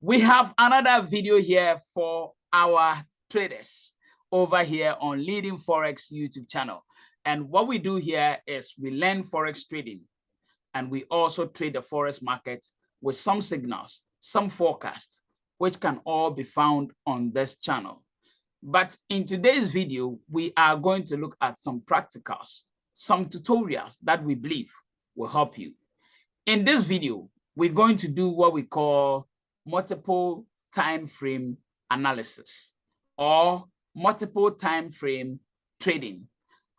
We have another video here for our traders over here on Leading Forex YouTube channel. And what we do here is we learn Forex trading, and we also trade the Forex market with some signals, some forecasts, which can all be found on this channel. But in today's video, we are going to look at some practicals, some tutorials that we believe will help you. In this video, we're going to do what we call multiple time frame analysis or multiple time frame trading.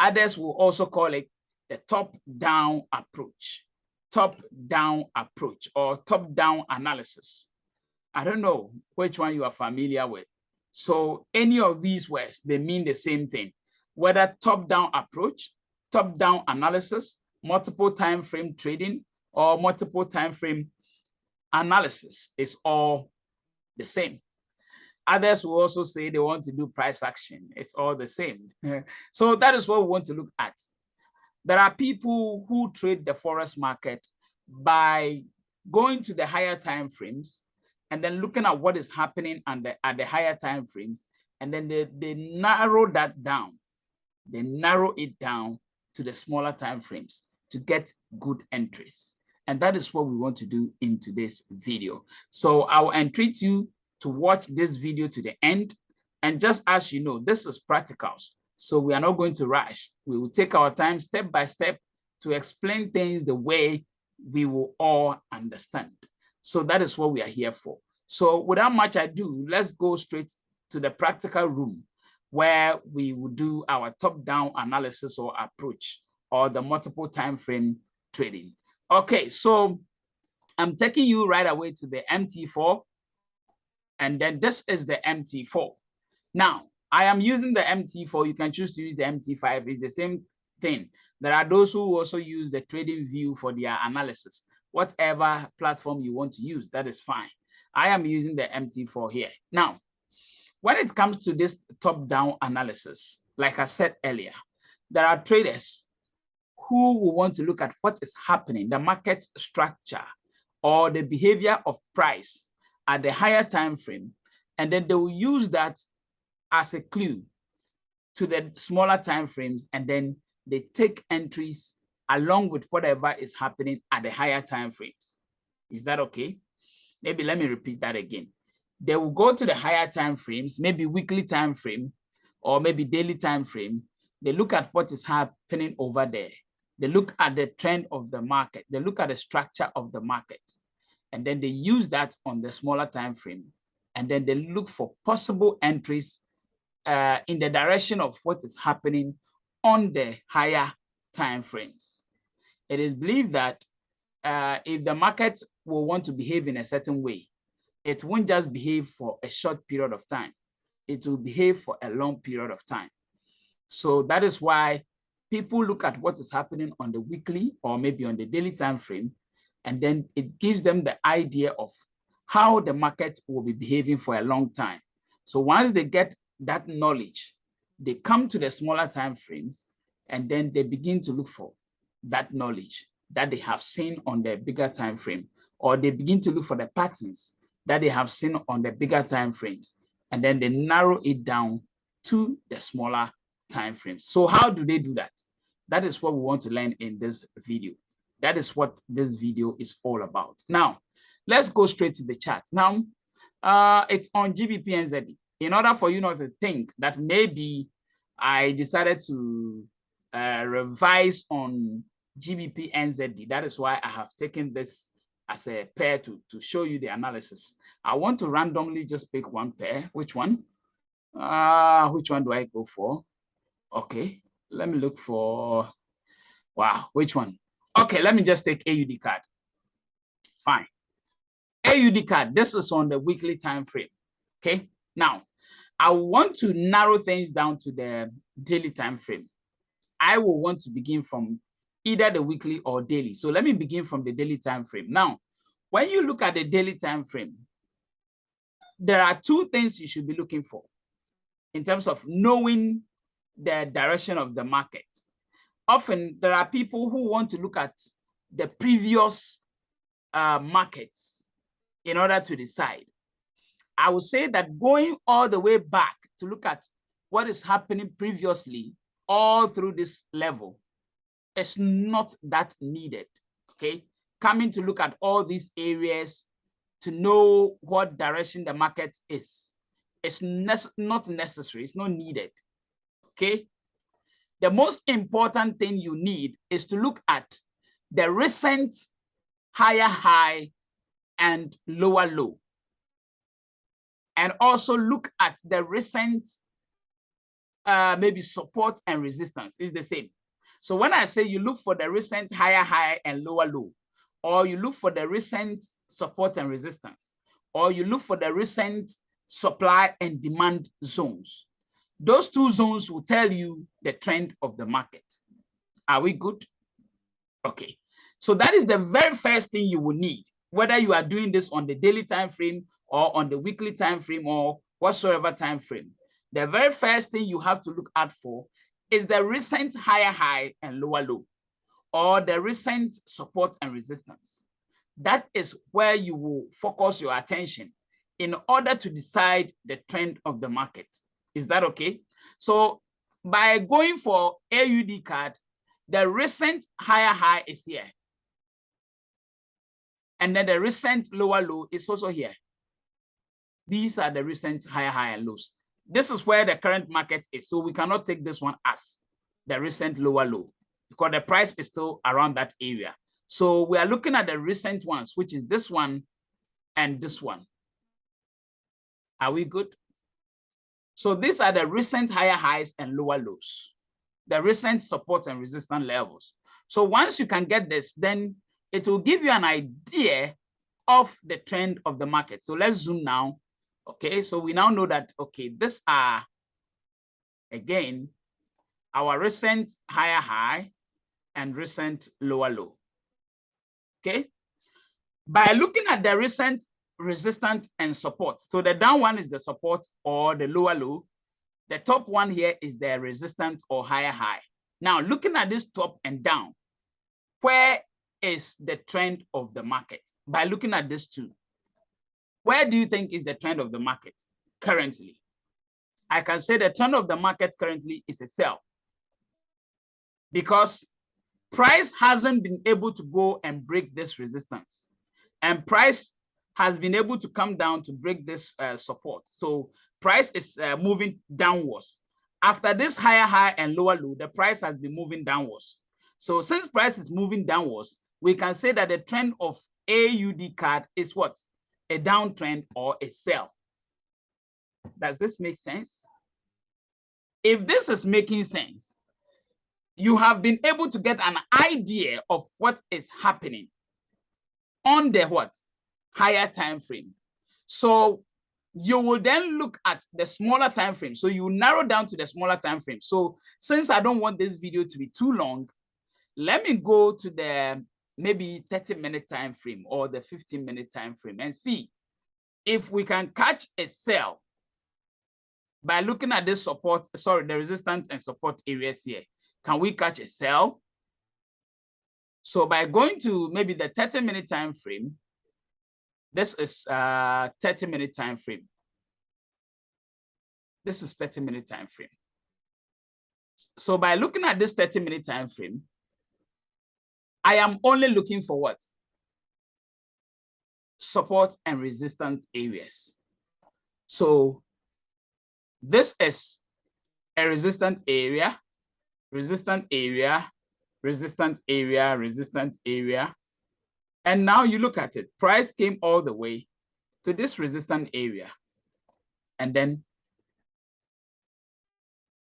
Others will also call it the top-down approach or top-down analysis. I don't know which one you are familiar with. So any of these words, they mean the same thing, whether top-down approach, top-down analysis, multiple time frame trading, or multiple time frame analysis is all the same. Others will also say they want to do price action. It's all the same. So that is what we want to look at. There are people who trade the Forex market by going to the higher time frames and then looking at what is happening at the higher time frames, and then they narrow that down. They narrow it down to the smaller time frames to get good entries. And that is what we want to do in today's video. So I will entreat you to watch this video to the end. And just as you know, this is practicals. So we are not going to rush. We will take our time step by step to explain things the way we will all understand. So that is what we are here for. So without much ado, let's go straight to the practical room where we will do our top-down analysis or approach or the multiple time frame trading. Okay, so I'm taking you right away to the MT4, and then this is the MT4. Now, I am using the MT4. You can choose to use the MT5. It's the same thing. There are those who also use the trading view for their analysis. Whatever platform you want to use, that is fine. I am using the MT4 here. Now, when it comes to this top-down analysis, like I said earlier, there are traders who will want to look at what is happening, the market structure or the behavior of price at the higher time frame, and then they will use that as a clue to the smaller time frames, and then they take entries along with whatever is happening at the higher time frames. Is that okay? Maybe let me repeat that again. They will go to the higher time frames, maybe weekly time frame or maybe daily time frame. They look at what is happening over there. They look at the trend of the market. They look at the structure of the market, and then they use that on the smaller time frame. And then they look for possible entries in the direction of what is happening on the higher time frames. It is believed that if the market will want to behave in a certain way, it won't just behave for a short period of time. It will behave for a long period of time. So that is why people look at what is happening on the weekly or maybe on the daily time frame, and then it gives them the idea of how the market will be behaving for a long time. So once they get that knowledge, they come to the smaller time frames, and then they begin to look for that knowledge that they have seen on the bigger time frame, or they begin to look for the patterns that they have seen on the bigger time frames, and then they narrow it down to the smaller time frames. So how do they do that? That is what we want to learn in this video. That is what this video is all about. Now, let's go straight to the chart. Now, it's on GBP NZD. In order for you not to think that maybe I decided to revise on GBP NZD, that is why I have taken this as a pair to show you the analysis. I want to randomly just pick one pair. Which one? Which one do I go for? Okay, let me look for, wow, which one? Okay, let me just take AUD card. Fine. AUD card, this is on the weekly time frame. Okay, now I want to narrow things down to the daily time frame. I will want to begin from either the weekly or daily. So let me begin from the daily time frame. Now, when you look at the daily time frame, there are two things you should be looking for in terms of knowing the direction of the market. Often there are people who want to look at the previous markets in order to decide. I would say that going all the way back to look at what is happening previously all through this level is not that needed, okay? Coming to look at all these areas to know what direction the market is, it's not necessary, it's not needed, okay? The most important thing you need is to look at the recent higher high and lower low. And also look at the recent maybe support and resistance. It's the same. So when I say you look for the recent higher high and lower low, or you look for the recent support and resistance, or you look for the recent supply and demand zones, those two zones will tell you the trend of the market. Are we good? Okay. So that is the very first thing you will need, whether you are doing this on the daily time frame or on the weekly time frame or whatsoever time frame. The very first thing you have to look out for is the recent higher high and lower low, or the recent support and resistance. That is where you will focus your attention in order to decide the trend of the market. Is that okay? So by going for AUD card, the recent higher high is here. And then the recent lower low is also here. These are the recent higher high and lows. This is where the current market is. So we cannot take this one as the recent lower low because the price is still around that area. So we are looking at the recent ones, which is this one and this one. Are we good? So these are the recent higher highs and lower lows, the recent support and resistance levels. So once you can get this, then it will give you an idea of the trend of the market. So let's zoom now. Okay, so we now know that, okay, these are, again, our recent higher high and recent lower low. Okay, by looking at the recent resistance and support, so the down one is the support or the lower low, the top one here is the resistance or higher high. Now looking at this top and down, where is the trend of the market? By looking at this two, where do you think is the trend of the market currently? I can say the trend of the market currently is a sell, because price hasn't been able to go and break this resistance, and price has been able to come down to break this support. So price is moving downwards. After this higher high and lower low, the price has been moving downwards. So since price is moving downwards, we can say that the trend of AUD card is what? A downtrend or a sell. Does this make sense? If this is making sense, you have been able to get an idea of what is happening on the what? Higher time frame. So you will then look at the smaller time frame. So you narrow down to the smaller time frame. So since I don't want this video to be too long, let me go to the maybe 30-minute time frame or the 15-minute time frame and see if we can catch a sell by looking at this support, sorry, the resistance and support areas here. Can we catch a sell? So by going to maybe the 30-minute time frame, this is 30-minute time frame. This is 30-minute time frame. So by looking at this 30-minute time frame, I am only looking for what? Support and resistance areas. So this is a resistant area, resistant area, resistant area, resistant area. And now you look at it, price came all the way to this resistant area. And then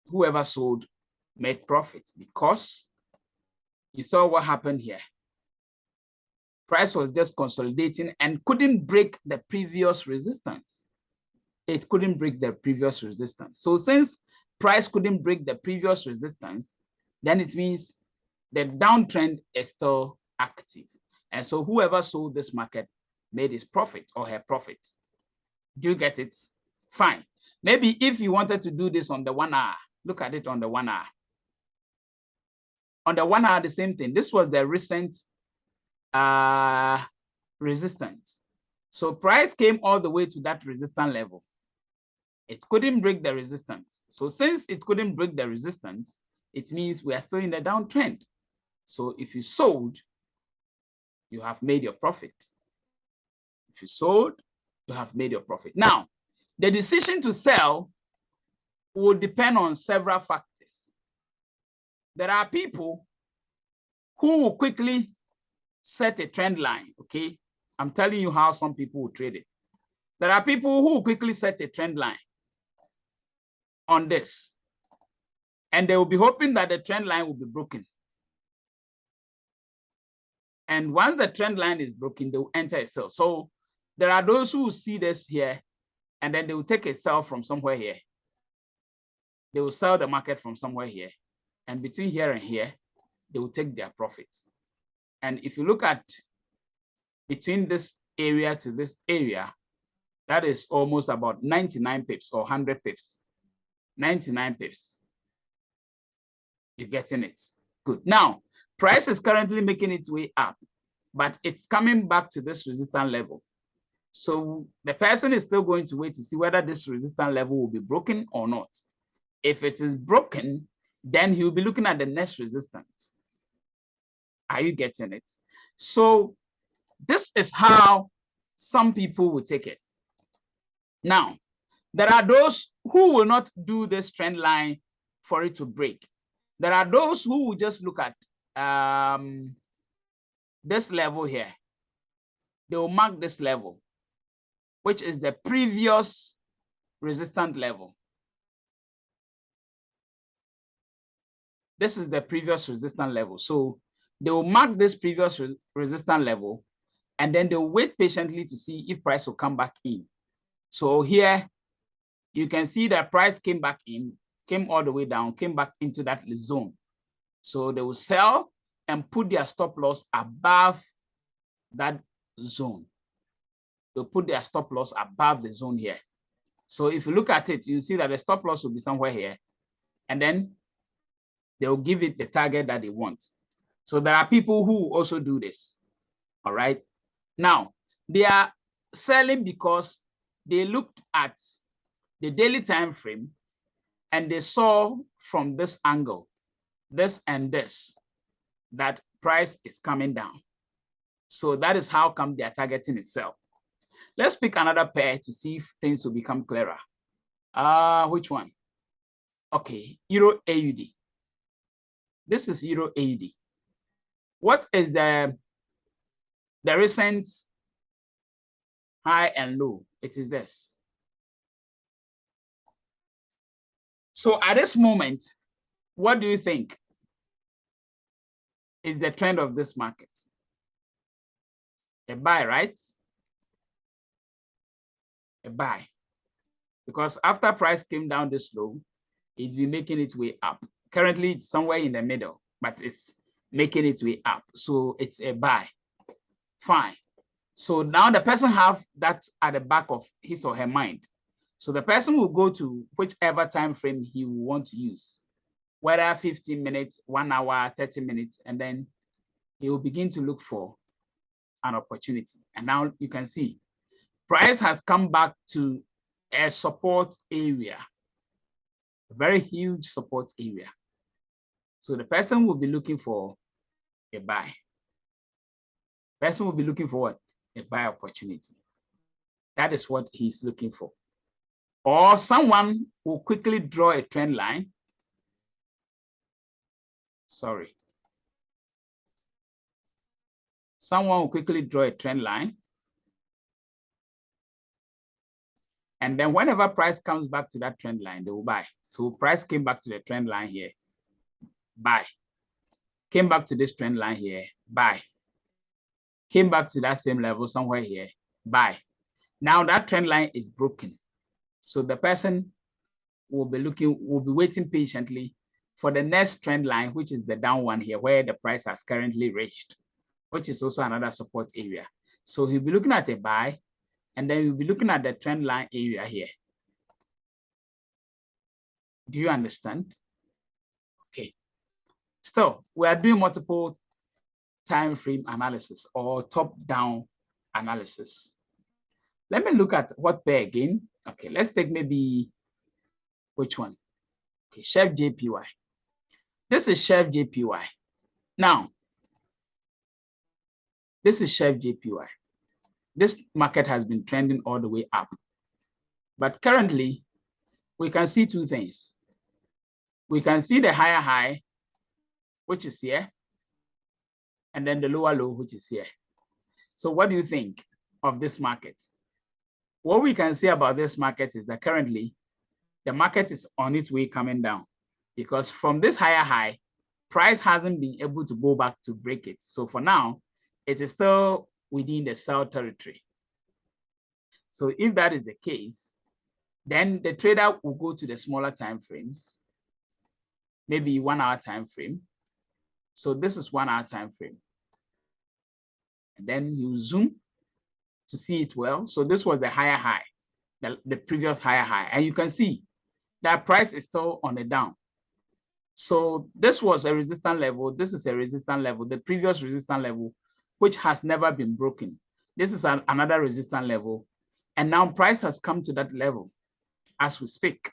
whoever sold made profit, because you saw what happened here. Price was just consolidating and couldn't break the previous resistance. It couldn't break the previous resistance. So since price couldn't break the previous resistance, then it means the downtrend is still active. And so whoever sold this market made his profit or her profit. Do you get it? Fine. Maybe if you wanted to do this on the 1 hour, look at it on the 1 hour. On the 1 hour, the same thing. This was the recent resistance. So price came all the way to that resistance level. It couldn't break the resistance. So since it couldn't break the resistance, it means we are still in the downtrend. So if you sold, you have made your profit. If you sold, you have made your profit. Now, the decision to sell will depend on several factors. There are people who will quickly set a trend line, okay? I'm telling you how some people will trade it. There are people who will quickly set a trend line on this, and they will be hoping that the trend line will be broken. And once the trend line is broken, they will enter a sell. So there are those who will see this here, and then they will take a sell from somewhere here. They will sell the market from somewhere here. And between here and here, they will take their profit. And if you look at between this area to this area, that is almost about 99 pips or 100 pips. 99 pips. You're getting it. Good. Now, price is currently making its way up, but it's coming back to this resistance level. So the person is still going to wait to see whether this resistance level will be broken or not. If it is broken, then he'll be looking at the next resistance. Are you getting it? So this is how some people will take it. Now, there are those who will not do this trend line for it to break. There are those who will just look at this level here. They will mark this level, which is the previous resistance level. This is the previous resistance level. So they will mark this previous resistance level, and then they'll wait patiently to see if price will come back in. So here you can see that price came back in, came all the way down, came back into that zone. So they will sell and put their stop loss above that zone. They'll put their stop loss above the zone here. So if you look at it, you see that the stop loss will be somewhere here, and then they'll give it the target that they want. So there are people who also do this. All right. Now, they are selling because they looked at the daily time frame and they saw from this angle, this and this, that price is coming down. So that is how come they are targeting itself. Let's pick another pair to see if things will become clearer. Which one? Okay, Euro AUD. This is Euro AUD. What is the recent high and low? It is this. So at this moment, what do you think is the trend of this market? A buy, right? A buy. Because after price came down this low, it's been making its way up. Currently, it's somewhere in the middle, but it's making its way up. So it's a buy. Fine. So now the person have that at the back of his or her mind. So the person will go to whichever time frame he will want to use, whether 15 minutes, 1 hour, 30 minutes, and then he will begin to look for an opportunity. And now you can see price has come back to a support area, a very huge support area. So the person will be looking for a buy. Person will be looking for what? A buy opportunity. That is what he's looking for. Or someone will quickly draw a trend line. Sorry. Someone will quickly draw a trend line. And then whenever price comes back to that trend line, they will buy. So price came back to the trend line here, buy. Came back to this trend line here, buy. Came back to that same level somewhere here, buy. Now that trend line is broken. So the person will be waiting patiently for the next trend line, which is the down one here, where the price has currently reached, which is also another support area. So he'll be looking at a buy, and then you'll be looking at the trend line area here. Do you understand? Okay. Still, we are doing multiple time frame analysis or top-down analysis. Let me look at what pair again. Okay, let's take maybe which one? Okay, Chef JPY. This is Chef JPY. Now, this is Chef JPY. This market has been trending all the way up. But currently, we can see two things. We can see the higher high, which is here, and then the lower low, which is here. So what do you think of this market? What we can say about this market is that currently, the market is on its way coming down, because from this higher high, price hasn't been able to go back to break it. So for now, it is still within the sell territory. So if that is the case, then the trader will go to the smaller time frames, maybe 1 hour time frame. So this is 1 hour time frame. And then you zoom to see it well. So this was the higher high, the previous higher high. And you can see that price is still on the down. So this was a resistance level. This is a resistance level, the previous resistance level, which has never been broken. This is another resistance level. And now price has come to that level as we speak.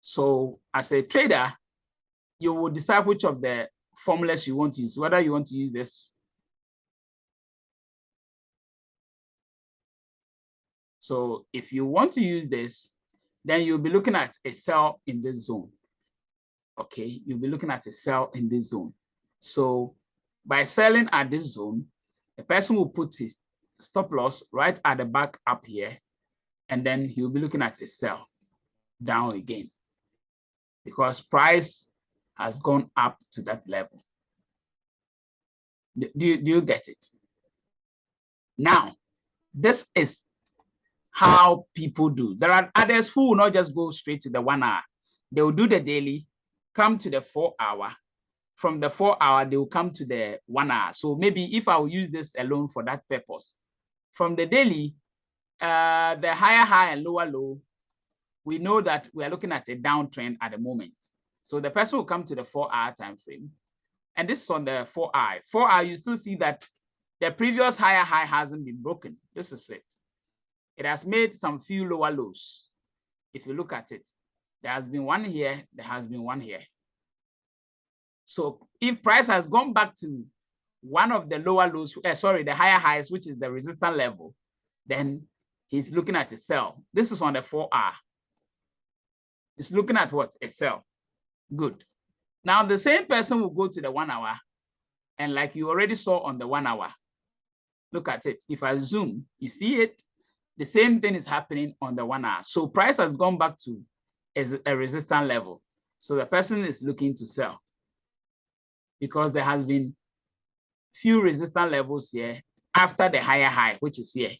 So as a trader, you will decide which of the formulas you want to use, whether you want to use this. So if you want to use this, then you'll be looking at a sell in this zone. Okay, you'll be looking at a sell in this zone. So by selling at this zone, the person will put his stop loss right at the back up here, and then he'll be looking at a sell down again, because price has gone up to that level. Do you get it? Now, this is how people do. There are others who will not just go straight to the 1 hour. They will do the daily, come to the 4 hour. From the 4 hour, they will come to the 1 hour. So maybe if I will use this alone for that purpose, from the daily, the higher high and lower low, we know that we are looking at a downtrend at the moment. So the person will come to the 4 hour time frame. And this is on the 4 hour. 4 hour, you still see that the previous higher high hasn't been broken. This is it. It has made some few lower lows. If you look at it, there has been one here, there has been one here. So if price has gone back to one of the lower lows, the higher highs, which is the resistance level, then he's looking at a sell. This is on the 4 hour. It's looking at what? A sell. Good. Now the same person will go to the 1 hour, and like you already saw on the 1 hour, look at it. If I zoom, you see it. The same thing is happening on the 1 hour. So price has gone back to a resistance level. So the person is looking to sell, because there has been few resistance levels here after the higher high, which is here.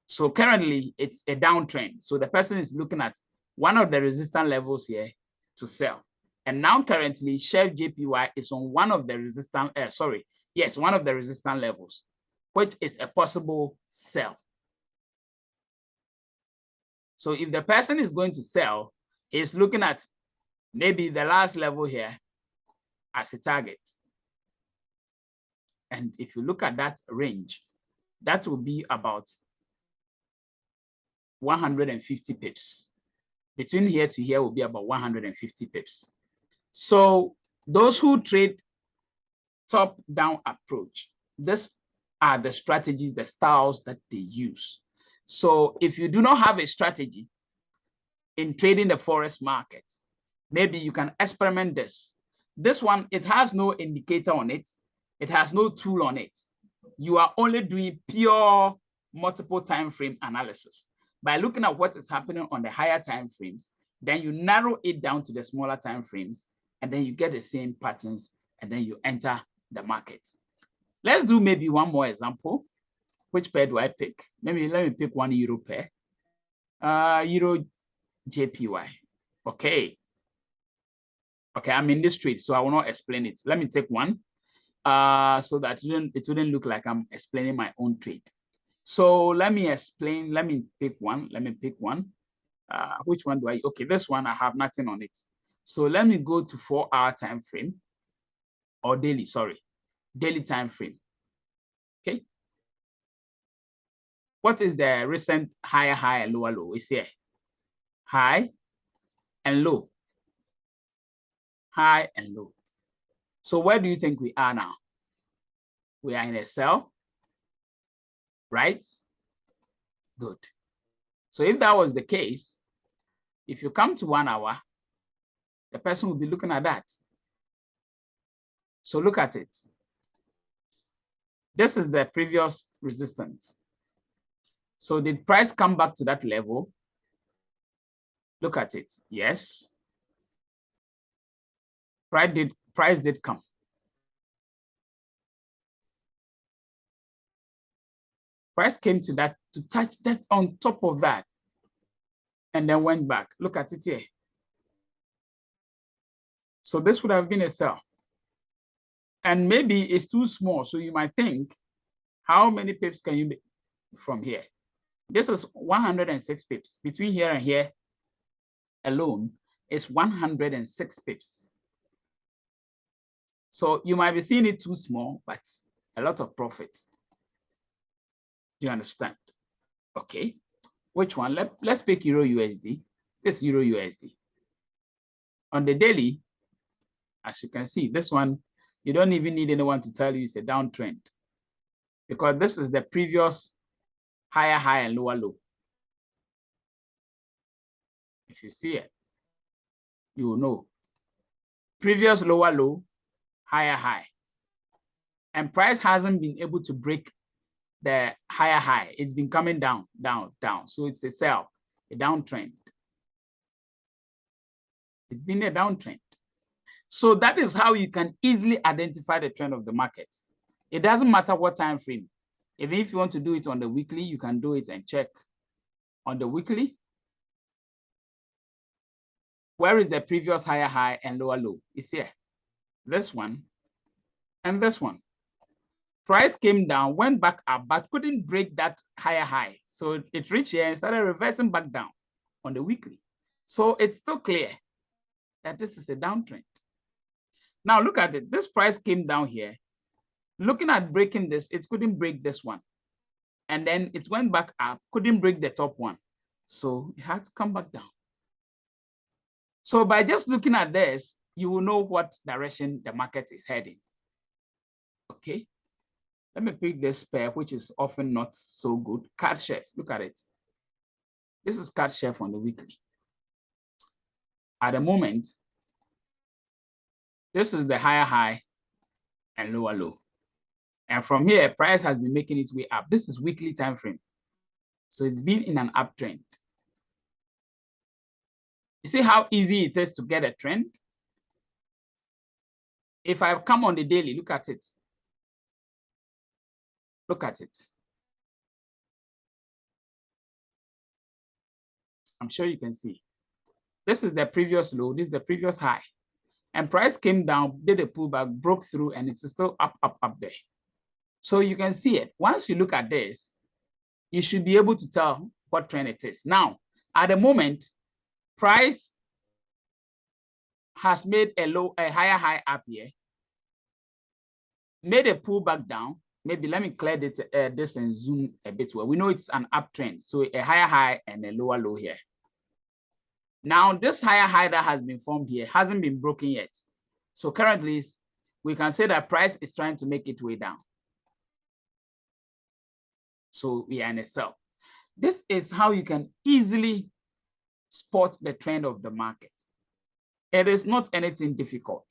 So currently it's a downtrend. So the person is looking at one of the resistance levels here to sell. And now currently Chef JPY is on one of the resistance, one of the resistance levels, which is a possible sell. So if the person is going to sell, he's looking at maybe the last level here as a target. And if you look at that range, that will be about 150 pips. Between here to here will be about 150 pips. So those who trade top-down approach, these are the strategies, the styles that they use. So if you do not have a strategy in trading the Forex market, maybe you can experiment this. This one, it has no indicator on it. It has no tool on it. You are only doing pure multiple time frame analysis. By looking at what is happening on the higher time frames, then you narrow it down to the smaller time frames, and then you get the same patterns, and then you enter the market. Let's do maybe one more example. Which pair do I pick? Maybe let me pick one euro pair. Euro JPY. Okay. Okay, I'm in this trade, so I will not explain it. Let me take one so that it wouldn't look like I'm explaining my own trade. So let me explain. Let me pick one. Which one do I? Okay, this one I have nothing on it. So let me go to 4 hour time frame, or daily. Sorry, daily time frame. Okay. What is the recent higher high and lower low? It's here. High and low. High and low. So where do you think we are now? We are in a sell, right? Good. So if that was the case, if you come to 1 hour, the person will be looking at that. So look at it. This is the previous resistance. So did price come back to that level? Look at it. Yes. Price did come. Price came to that, to touch that on top of that, and then went back. Look at it here. So this would have been a sell. And maybe it's too small. So you might think, how many pips can you make from here? This is 106 pips. Between here and here alone is 106 pips. So you might be seeing it too small, but a lot of profit. Do you understand? Okay. Which one? Let's pick EURUSD. This EURUSD. On the daily, as you can see, this one, you don't even need anyone to tell you it's a downtrend, because this is the previous higher high and lower low. If you see it, you will know. Previous lower low, higher high. And price hasn't been able to break the higher high. It's been coming down, down, down. So it's a sell, a downtrend. It's been a downtrend. So that is how you can easily identify the trend of the market. It doesn't matter what time frame. Even if you want to do it on the weekly, you can do it and check. On the weekly, where is the previous higher high and lower low? It's here. This one and this one. Price came down, went back up, but couldn't break that higher high. So it reached here and started reversing back down on the weekly. So it's still clear that this is a downtrend. Now look at it. This price came down here. Looking at breaking this, it couldn't break this one. And then it went back up, couldn't break the top one. So it had to come back down. So by just looking at this, you will know what direction the market is heading. Okay. Let me pick this pair, which is often not so good. Card chef, look at it. This is card chef on the weekly. At the moment, this is the higher high and lower low. And from here, price has been making its way up. This is weekly time frame. So it's been in an uptrend. You see how easy it is to get a trend? If I come on the daily, look at it. Look at it. I'm sure you can see. This is the previous low. This is the previous high. And price came down, did a pullback, broke through, and it's still up, up, up there. So you can see it. Once you look at this, you should be able to tell what trend it is. Now, at the moment, price has made a higher high up here, made a pullback down. Maybe let me clear this and zoom a bit where we know it's an uptrend. So a higher high and a lower low here. Now, this higher high that has been formed here hasn't been broken yet. So currently, we can say that price is trying to make its way down. So we are in a sell. This is how you can easily spot the trend of the market. It is not anything difficult.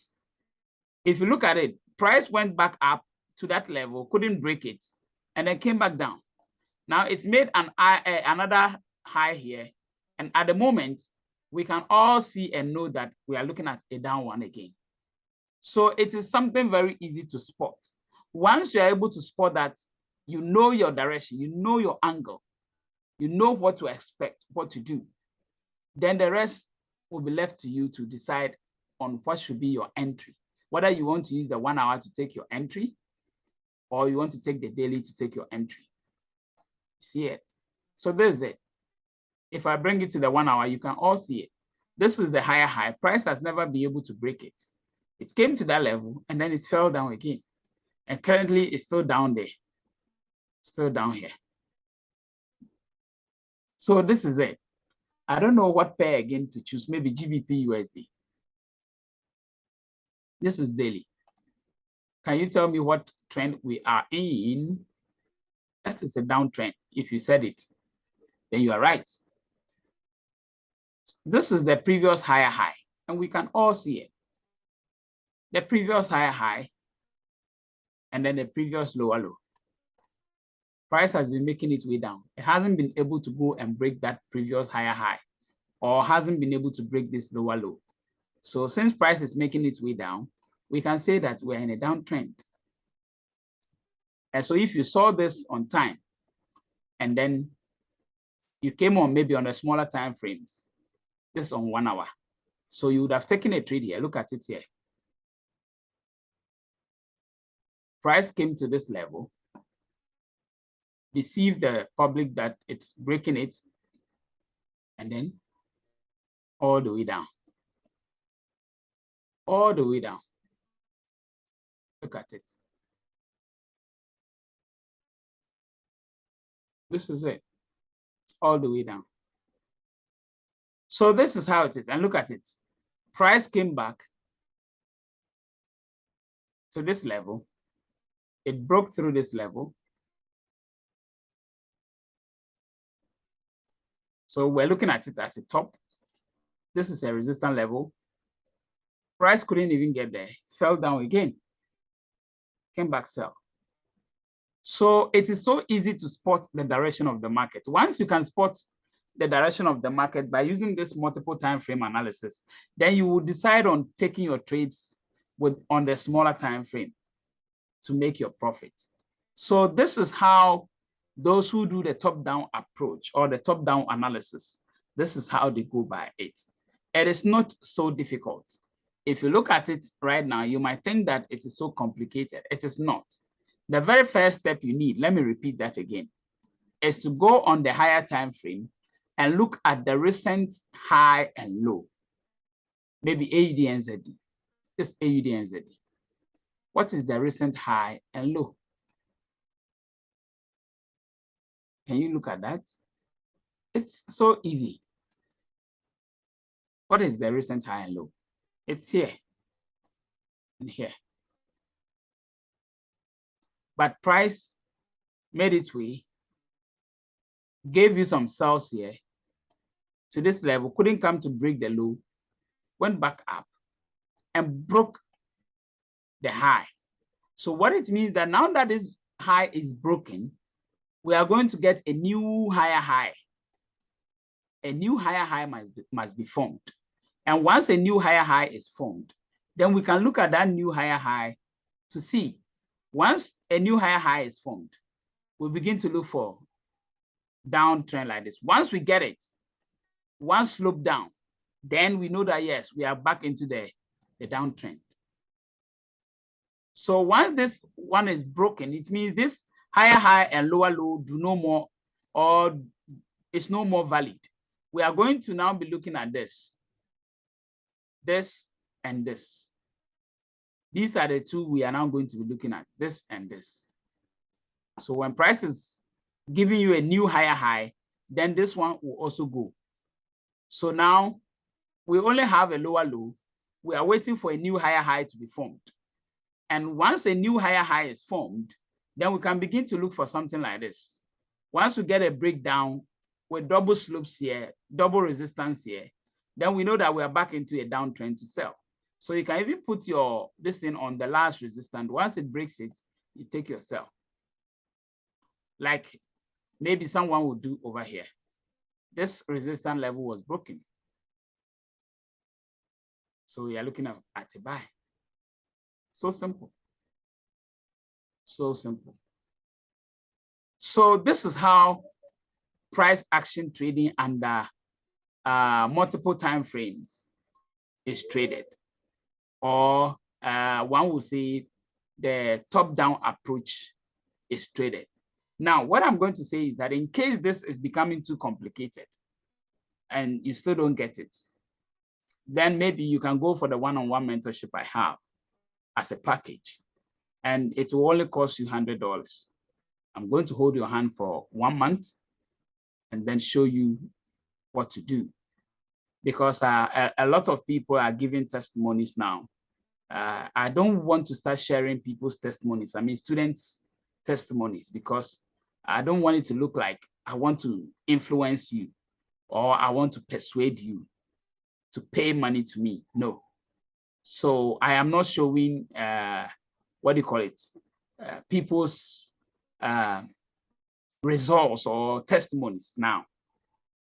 If you look at it, price went back up to that level, couldn't break it, and then came back down. Now it's made another high here. And at the moment, we can all see and know that we are looking at a down one again. So it is something very easy to spot. Once you are able to spot that, you know your direction, you know your angle, you know what to expect, what to do. Then the rest will be left to you to decide on what should be your entry. Whether you want to use the 1 hour to take your entry, or you want to take the daily to take your entry. See it? So this is it. If I bring it to the 1 hour, you can all see it. This is the higher high. Price has never been able to break it. It came to that level and then it fell down again. And currently it's still down there. Still down here. So this is it. I don't know what pair again to choose, maybe GBP USD. This is daily. Can you tell me what trend we are in? That is a downtrend. If you said it, then you are right. This is the previous higher high, and we can all see it. The previous higher high, and then the previous lower low. Price has been making its way down. It hasn't been able to go and break that previous higher high, or hasn't been able to break this lower low. So since price is making its way down, we can say that we're in a downtrend. And so if you saw this on time, and then you came on maybe on the smaller time frames, this on 1 hour. So you would have taken a trade here. Look at it here. Price came to this level, deceived the public that it's breaking it, and then all the way down. All the way down. Look at it. This is it. All the way down. So this is how it is. And look at it. Price came back to this level. It broke through this level. So we're looking at it as a top. This is a resistance level. Price couldn't even get there. It fell down again. Came back sell. So it is so easy to spot the direction of the market. Once you can spot the direction of the market by using this multiple time frame analysis, then you will decide on taking your trades on the smaller time frame to make your profit. So this is how those who do the top-down approach or the top-down analysis, this is how they go by it. It is not so difficult. If you look at it right now, you might think that it is so complicated. It is not. The very first step you need, let me repeat that again, is to go on the higher time frame and look at the recent high and low. Maybe AUD and ZD. This AUD and ZD. What is the recent high and low? Can you look at that? It's so easy. What is the recent high and low? It's here and here. But price made its way, gave you some sells here to this level, couldn't come to break the low, went back up and broke the high. So what it means that now that this high is broken, we are going to get a new higher high. A new higher high must be formed. And once a new higher high is formed, then we can look at that new higher high to see. Once a new higher high is formed, we begin to look for downtrend like this. Once we get it, one slope down, then we know that, yes, we are back into the downtrend. So once this one is broken, it means this higher high and lower low do no more, or it's no more valid. We are going to now be looking at this and this. These are the two we are now going to be looking at, this and this. So when price is giving you a new higher high, then this one will also go. So now we only have a lower low. We are waiting for a new higher high to be formed. And once a new higher high is formed, then we can begin to look for something like this. Once we get a breakdown with double slopes here, double resistance here, then we know that we are back into a downtrend to sell. So you can even put this thing on the last resistance. Once it breaks it, you take your sell. Like maybe someone will do over here. This resistance level was broken. So we are looking at a buy. So simple. So simple. So this is how price action trading under multiple time frames is traded. Or one will say the top-down approach is traded. Now, what I'm going to say is that in case this is becoming too complicated and you still don't get it, then maybe you can go for the one-on-one mentorship I have as a package, and it will only cost you $100. I'm going to hold your hand for 1 month, and then show you what to do. Because a lot of people are giving testimonies now. I don't want to start sharing people's testimonies. I mean, students' testimonies, because I don't want it to look like I want to influence you or I want to persuade you to pay money to me. No. So I am not showing, what do you call it, people's results or testimonies now.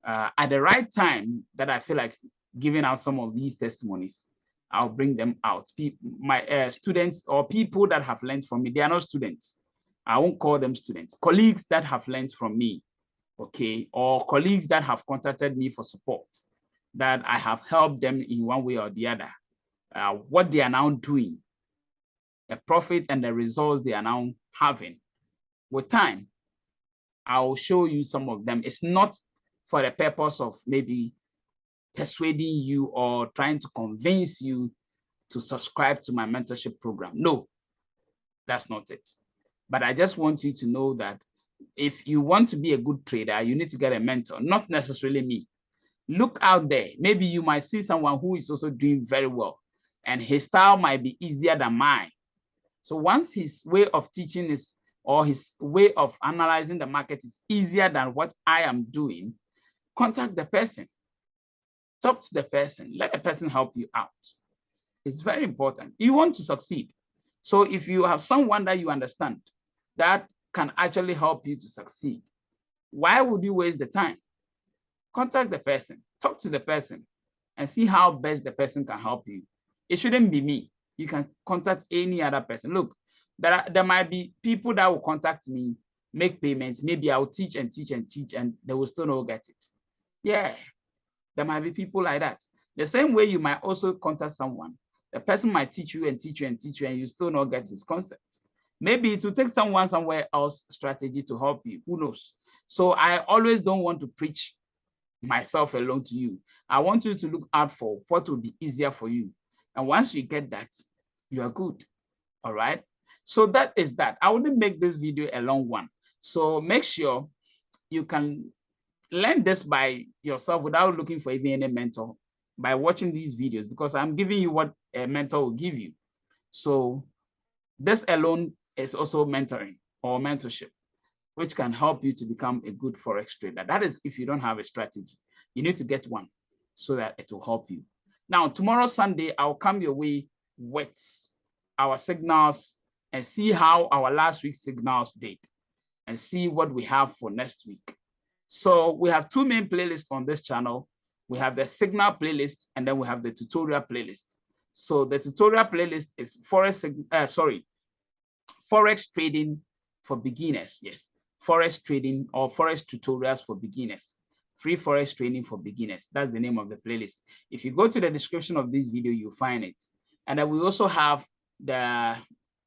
At the right time that I feel like giving out some of these testimonies, I'll bring them out. My students or people that have learned from me, they are not students. I won't call them students. Colleagues that have learned from me, okay, or colleagues that have contacted me for support, that I have helped them in one way or the other. What they are now doing, the profit and the results they are now having. With time, I'll show you some of them. It's not for the purpose of maybe persuading you or trying to convince you to subscribe to my mentorship program. No, that's not it. But I just want you to know that if you want to be a good trader, you need to get a mentor, not necessarily me. Look out there. Maybe you might see someone who is also doing very well, and his style might be easier than mine. So once his way of teaching is, or his way of analyzing the market is easier than what I am doing, contact the person. Talk to the person. Let the person help you out. It's very important. You want to succeed. So if you have someone that you understand that can actually help you to succeed, why would you waste the time? Contact the person, talk to the person, and see how best the person can help you. It shouldn't be me. You can contact any other person. Look, there might be people that will contact me, make payments. Maybe I'll teach and teach and teach, and they will still not get it. Yeah, there might be people like that. The same way you might also contact someone. The person might teach you and teach you and teach you, and you still not get his concept. Maybe it will take someone somewhere else strategy to help you. Who knows? So I always don't want to preach myself alone to you. I want you to look out for what will be easier for you. And once you get that, you are good. All right. So that is that. I wouldn't make this video a long one. So make sure you can learn this by yourself without looking for even any mentor by watching these videos, because I'm giving you what a mentor will give you. So this alone is also mentoring or mentorship, which can help you to become a good Forex trader. That is if you don't have a strategy. You need to get one so that it will help you. Now, tomorrow, Sunday, I'll come your way with our signals and see how our last week's signals did and see what we have for next week. So we have two main playlists on this channel. We have the signal playlist, and then we have the tutorial playlist. So the tutorial playlist is Forex trading for beginners. Yes, Forex trading or Forex tutorials for beginners. Free Forex training for beginners. That's the name of the playlist. If you go to the description of this video, you'll find it. And then we also have the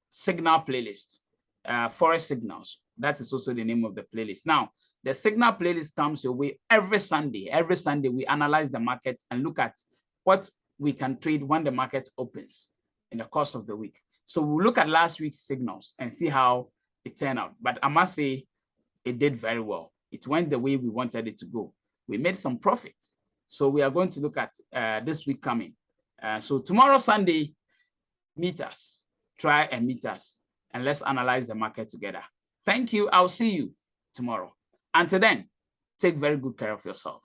signal playlist, Forex signals. That is also the name of the playlist. Now, the signal playlist comes your way every Sunday. Every Sunday, we analyze the market and look at what we can trade when the market opens in the course of the week. So we'll look at last week's signals and see how it turned out. But I must say, it did very well. It went the way we wanted it to go. We made some profits. So we are going to look at this week coming. So tomorrow, Sunday, meet us. Try and meet us. And let's analyze the market together. Thank you. I'll see you tomorrow. Until then, take very good care of yourself.